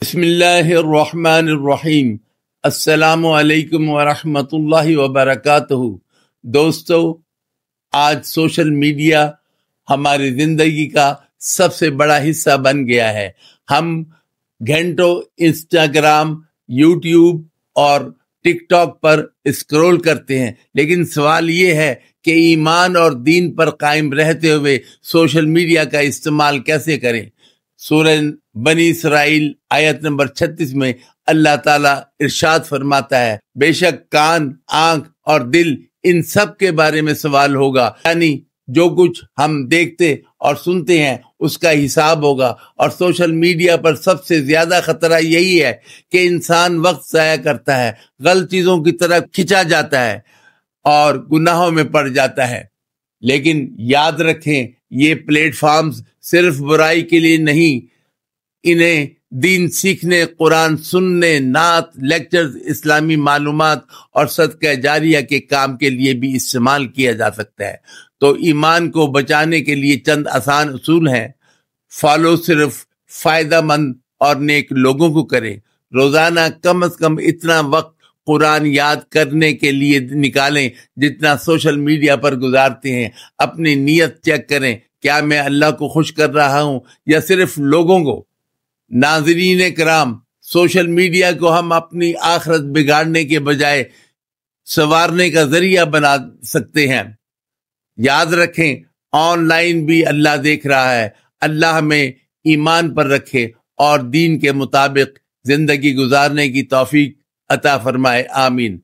بسم اللہ الرحمن الرحیم۔ السلام علیکم ورحمۃ اللہ وبرکاتہ۔ دوستو، آج سوشل میڈیا ہماری زندگی کا سب سے بڑا حصہ بن گیا ہے۔ ہم گھنٹوں انسٹاگرام، یوٹیوب اور ٹک ٹاک پر اسکرول کرتے ہیں، لیکن سوال یہ ہے کہ ایمان اور دین پر قائم رہتے ہوئے سوشل میڈیا کا استعمال کیسے کریں۔ سورہ بنی اسرائیل آیت نمبر 36 میں اللہ تعالیٰ ارشاد فرماتا ہے، بے شک کان، آنکھ اور دل، ان سب کے بارے میں سوال ہوگا، یعنی جو کچھ ہم دیکھتے اور سنتے ہیں اس کا حساب ہوگا۔ اور سوشل میڈیا پر سب سے زیادہ خطرہ یہی ہے کہ انسان وقت ضائع کرتا ہے، غلط چیزوں کی طرف کھنچا جاتا ہے اور گناہوں میں پڑ جاتا ہے۔ لیکن یاد رکھیں، یہ پلیٹ فارمز صرف برائی کے لیے نہیں، انہیں دین سیکھنے، قرآن سننے، نعت، لیکچرز، اسلامی معلومات اور صدقہ جاریہ کے کام کے لیے بھی استعمال کیا جا سکتا ہے۔ تو ایمان کو بچانے کے لیے چند آسان اصول ہیں۔ فالو صرف فائدہ مند اور نیک لوگوں کو کریں۔ روزانہ کم از کم اتنا وقت قرآن یاد کرنے کے لیے نکالیں جتنا سوشل میڈیا پر گزارتے ہیں۔ اپنی نیت چیک کریں، کیا میں اللہ کو خوش کر رہا ہوں یا صرف لوگوں کو؟ ناظرین کرام، سوشل میڈیا کو ہم اپنی آخرت بگاڑنے کے بجائے سنوارنے کا ذریعہ بنا سکتے ہیں۔ یاد رکھیں، آن لائن بھی اللہ دیکھ رہا ہے۔ اللہ ہمیں ایمان پر رکھے اور دین کے مطابق زندگی گزارنے کی توفیق عطا فرمائے، آمین۔